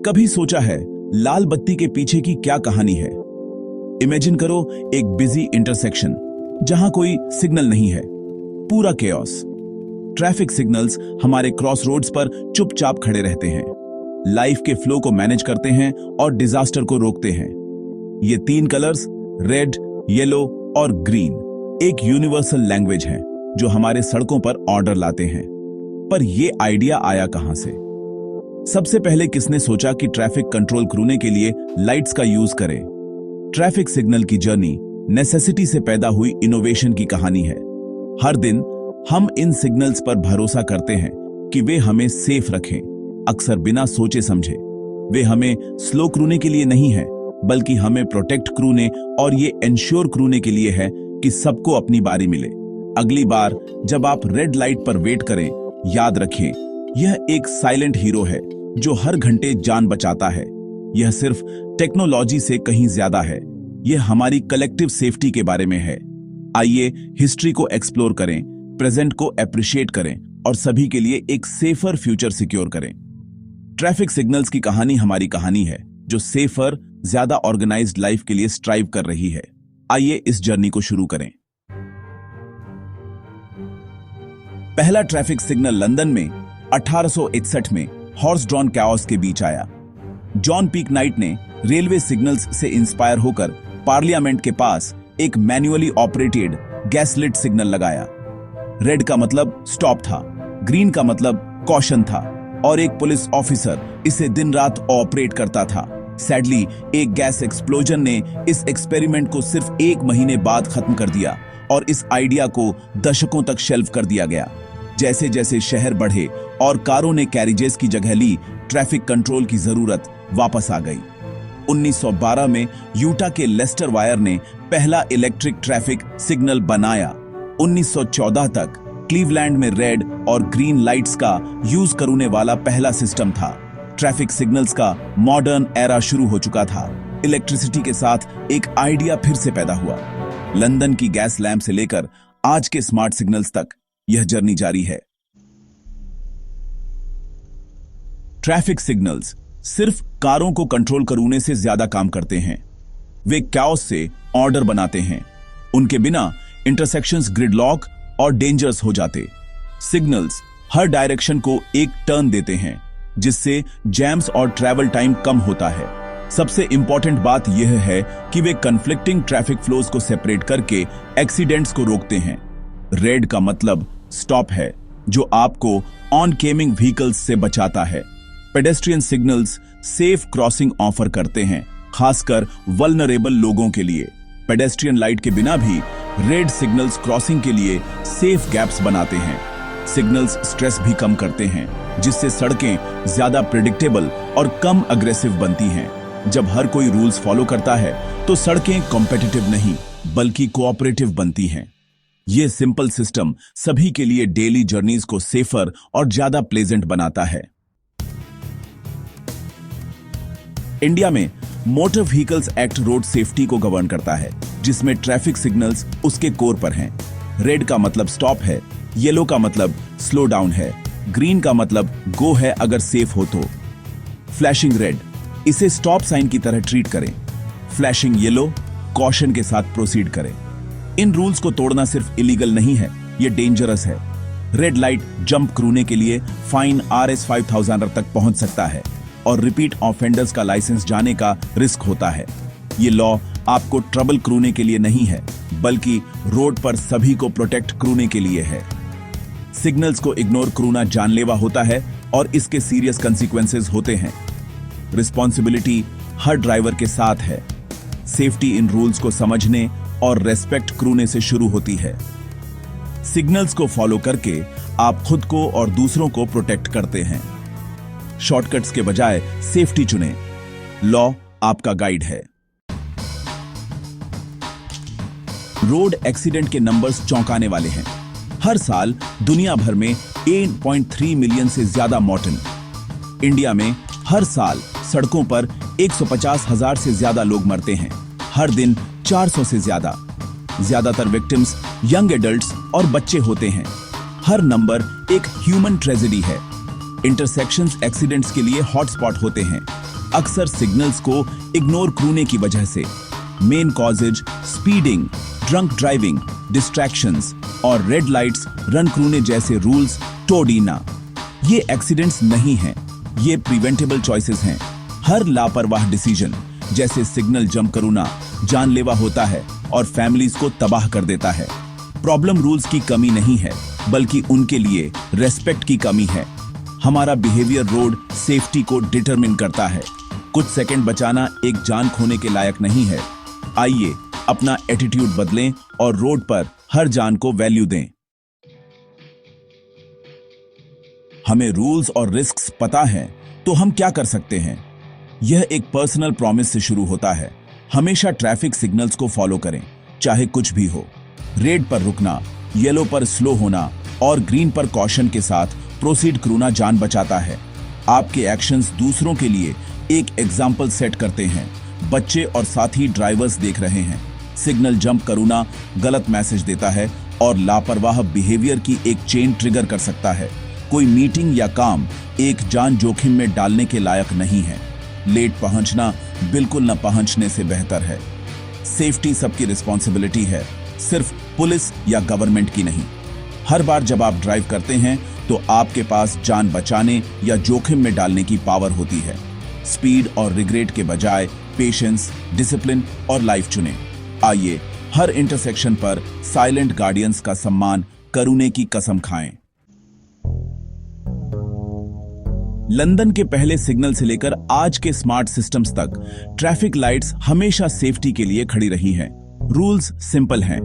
कभी सोचा है लाल बत्ती के पीछे की क्या कहानी है? इमेजिन करो एक बिजी इंटरसेक्शन जहां कोई सिग्नल नहीं है, पूरा केओस। ट्रैफिक सिग्नल्स हमारे क्रॉस रोड्स पर चुपचाप खड़े रहते हैं, लाइफ के फ्लो को मैनेज करते हैं और डिजास्टर को रोकते हैं। ये तीन कलर्स रेड, येलो और ग्रीन एक यूनिवर्सल लैंग्वेज है जो हमारे सड़कों पर ऑर्डर लाते हैं। पर यह आइडिया आया कहां से? सबसे पहले किसने सोचा कि ट्रैफिक कंट्रोल करने के लिए लाइट्स का यूज करें? ट्रैफिक सिग्नल की जर्नी नेसेसिटी से पैदा हुई इनोवेशन की कहानी है। हर दिन हम इन सिग्नल्स पर भरोसा करते हैं कि वे हमें सेफ रखें, अक्सर बिना सोचे समझे। वे हमें स्लो क्रूने के लिए नहीं है, बल्कि हमें प्रोटेक्ट क्रूने और ये एंश्योर क्रूने के लिए है कि सबको अपनी बारी मिले। अगली बार जब आप रेड लाइट पर वेट करें, याद रखें यह एक साइलेंट हीरो है जो हर घंटे जान बचाता है। यह सिर्फ टेक्नोलॉजी से कहीं ज्यादा है, यह हमारी कलेक्टिव सेफ्टी के बारे में है। आइए हिस्ट्री को एक्सप्लोर करें, प्रेजेंट को एप्रिशिएट करें और सभी के लिए एक सेफर फ्यूचर सिक्योर करें। ट्रैफिक सिग्नल्स की कहानी हमारी कहानी है जो सेफर, ज्यादा ऑर्गेनाइज्ड लाइफ के लिए स्ट्राइव कर रही है। आइए इस जर्नी को शुरू करें। पहला ट्रैफिक सिग्नल लंदन में 1861 में हॉर्स ड्रॉन कैओस के बीच आया। जॉन पीक नाइट ने रेलवे सिग्नल्स से इंस्पायर होकर पार्लियामेंट के पास एक मैन्युअली ऑपरेटेड गैसलिट सिग्नल लगाया। रेड का मतलब स्टॉप था, ग्रीन का मतलब कॉशन था और एक पुलिस ऑफिसर इसे दिन रात ऑपरेट करता था। सैडली एक गैस एक्सप्लोजन ने इस एक्सपेरिमेंट को सिर्फ 1 महीने बाद खत्म कर दिया और इस आइडिया को दशकों तक शेल्फ कर दिया गया। जैसे जैसे शहर बढ़े और कारों ने कैरिजेस की जगह ली, ट्रैफिक कंट्रोल की जरूरत वापस आ गई। 1912 में यूटा के लेस्टर वायर ने पहला इलेक्ट्रिक ट्रैफिक सिग्नल बनाया। 1914 तक क्लीवलैंड में रेड और ग्रीन लाइट्स का यूज करने वाला पहला सिस्टम था। ट्रैफिक सिग्नल्स का मॉडर्न एरा शुरू हो चुका था। इलेक्ट्रिसिटी के साथ एक आइडिया फिर से पैदा हुआ। लंदन की गैस लैंप से लेकर आज के स्मार्ट सिग्नल्स तक यह जर्नी जारी है। ट्रैफिक सिग्नल्स सिर्फ कारों को कंट्रोल करने से ज्यादा काम करते हैं। वे कैओस से ऑर्डर बनाते हैं। उनके बिना इंटरसेक्शंस ग्रिडलॉक और डेंजरस हो जाते। सिग्नल्स हर डायरेक्शन को एक टर्न देते हैं, जिससे जैम्स और ट्रैवल टाइम कम होता है। सबसे इंपॉर्टेंट बात यह है कि वे कन्फ्लिक्टिंग ट्रैफिक फ्लोज को सेपरेट करके एक्सीडेंट्स को रोकते हैं। रेड का मतलब स्टॉप है, जो आपको ऑन केमिंग व्हीकल्स से बचाता है। Pedestrian signals safe crossing offer करते हैं, खासकर वल्नरेबल लोगों के लिए। पेडेस्ट्रियन लाइट के बिना भी रेड सिग्नल्स क्रॉसिंग के लिए सेफ गैप्स बनाते हैं। सिग्नल्स स्ट्रेस भी कम करते हैं, जिससे सड़कें ज्यादा प्रेडिक्टेबल और कम अग्रेसिव बनती हैं। जब हर कोई रूल्स फॉलो करता है तो सड़कें कॉम्पिटिटिव नहीं बल्कि कोऑपरेटिव बनती हैं। यह सिंपल सिस्टम सभी के लिए डेली जर्नीज को सेफर और ज्यादा प्लेजेंट बनाता है। इंडिया में motor vehicles act road safety को गवर्न करता है, जिसमें ट्रैफिक सिग्नल्स उसके कोर पर हैं। रेड का मतलब स्टॉप है, येलो का मतलब स्लो डाउन है, ग्रीन का मतलब गो है अगर सेफ हो तो। फ्लैशिंग रेड इसे स्टॉप साइन की तरह ट्रीट करें। फ्लैशिंग येलो कॉशन के साथ प्रोसीड करें। इन रूल्स को तोड़ना सिर्फ इलीगल नहीं है, यह डेंजरस है। रेड लाइट जंप क्रूने के लिए फाइन RS 5000 तक पहुंच सकता है और रिपीट ऑफेंडर्स का लाइसेंस जाने का रिस्क होता है। ये लॉ आपको ट्रबल क्रूने के लिए नहीं है, बल्कि रोड पर सभी को प्रोटेक्ट क्रूने के लिए है। सिग्नल्स को इग्नोर क्रूना जानलेवा होता है और इसके सीरियस कंसीक्वेंसेस होते हैं। रिस्पॉन्सिबिलिटी हर ड्राइवर के साथ है। सेफ्टी इन रूल्स को समझने और रेस्पेक्ट क्रूने से शुरू होती है। सिग्नल्स को फॉलो करके आप खुद को और दूसरों को प्रोटेक्ट करते हैं। शॉर्टकट्स के बजाय सेफ्टी चुनें। लॉ आपका गाइड है। रोड एक्सीडेंट के नंबर्स चौंकाने वाले हैं। हर साल दुनिया भर में 8.3 मिलियन से ज्यादा मौतन। इंडिया में हर साल सड़कों पर 150,000 से ज्यादा लोग मरते हैं। हर दिन 400 से ज्यादातर विक्टिम्स यंग एडल्ट्स और बच्चे होते हैं। हर नंबर एक ह्यूमन ट्रेजेडी है। इंटरसेक्शंस एक्सीडेंट्स के लिए हॉटस्पॉट होते हैं। अक्सर सिग्नल्स को इग्नोर करने की वजह से। Main causes speeding, drunk driving, distractions और रेड लाइट्स रन करने जैसे रूल्स तोड़ना। ये एक्सीडेंट्स नहीं हैं, ये प्रिवेंटेबल चॉइसेस हैं। हर लापरवाह डिसीजन जैसे सिग्नल जंप करना जानलेवा होता है और फैमिलीज को तबाह कर देता है। प्रॉब्लम रूल्स की कमी नहीं है, बल्कि उनके लिए रेस्पेक्ट की कमी है। हमारा बिहेवियर रोड सेफ्टी को डिटरमिन करता है। कुछ सेकंड बचाना एक जान खोने के लायक नहीं है। आइए अपना एटीट्यूड बदलें और रोड पर हर जान को वैल्यू दें। हमें रूल्स और रिस्क्स पता है, तो हम क्या कर सकते हैं? यह एक पर्सनल प्रॉमिस से शुरू होता है। हमेशा ट्रैफिक सिग्नल्स को फॉलो करें, चाहे कुछ भी हो। रेड पर रुकना, येलो पर स्लो होना और ग्रीन पर कॉशन के साथ प्रोसीड करना जान बचाता है। आपके एक्शंस दूसरों के लिए एक एग्जाम्पल सेट करते हैं। बच्चे और साथी ड्राइवर्स देख रहे हैं। सिग्नल जंप करना गलत मैसेज देता है और लापरवाह बिहेवियर की एक चेन ट्रिगर कर सकता है। कोई मीटिंग या काम एक जान जोखिम में डालने के लायक नहीं है। लेट पहुंचना बिल्कुल न पहुंचने से बेहतर है। सेफ्टी सबकी रिस्पॉन्सिबिलिटी है, सिर्फ पुलिस या गवर्नमेंट की नहीं। हर बार जब आप ड्राइव करते हैं तो आपके पास जान बचाने या जोखिम में डालने की पावर होती है। स्पीड और रिग्रेट के बजाय पेशेंस, डिसिप्लिन और लाइफ चुनें। आइए हर इंटरसेक्शन पर साइलेंट गार्डियंस का सम्मान करने की कसम खाएं। लंदन के पहले सिग्नल से लेकर आज के स्मार्ट सिस्टम्स तक ट्रैफिक लाइट्स हमेशा सेफ्टी के लिए खड़ी रही हैं। रूल्स सिंपल हैं।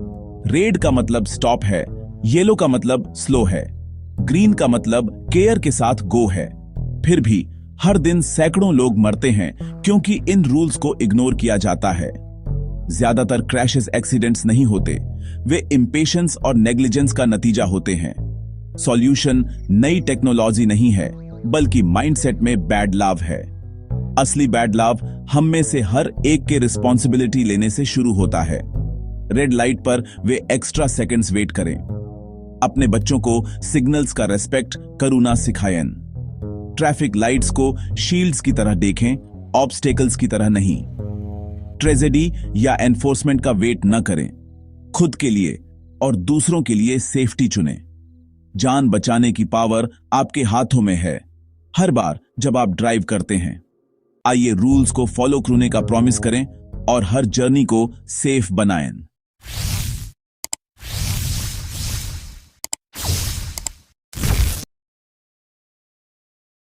रेड का मतलब स्टॉप है, येलो का मतलब स्लो है, ग्रीन का मतलब केयर के साथ गो है। फिर भी हर दिन सैकड़ों लोग मरते हैं क्योंकि इन रूल्स को इग्नोर किया जाता है। ज्यादातर क्रैशेस एक्सीडेंट्स नहीं होते, वे इंपेशेंस और नेग्लिजेंस का नतीजा होते हैं। सॉल्यूशन नई टेक्नोलॉजी नहीं है, बल्कि माइंडसेट में बैड लव है। असली बैड लव हम में से हर एक के रिस्पॉन्सिबिलिटी लेने से शुरू होता है। रेड लाइट पर वे एक्स्ट्रा सेकंड्स वेट करें। अपने बच्चों को सिग्नल्स का रेस्पेक्ट करना सिखाएं। ट्रैफिक लाइट्स को शील्ड्स की तरह देखें, ऑब्स्टेकल्स की तरह नहीं। ट्रेजेडी या एनफोर्समेंट का वेट न करें। खुद के लिए और दूसरों के लिए सेफ्टी चुनें। जान बचाने की पावर आपके हाथों में है, हर बार जब आप ड्राइव करते हैं। आइए रूल्स को फॉलो करने का प्रॉमिस करें और हर जर्नी को सेफ बनाएं।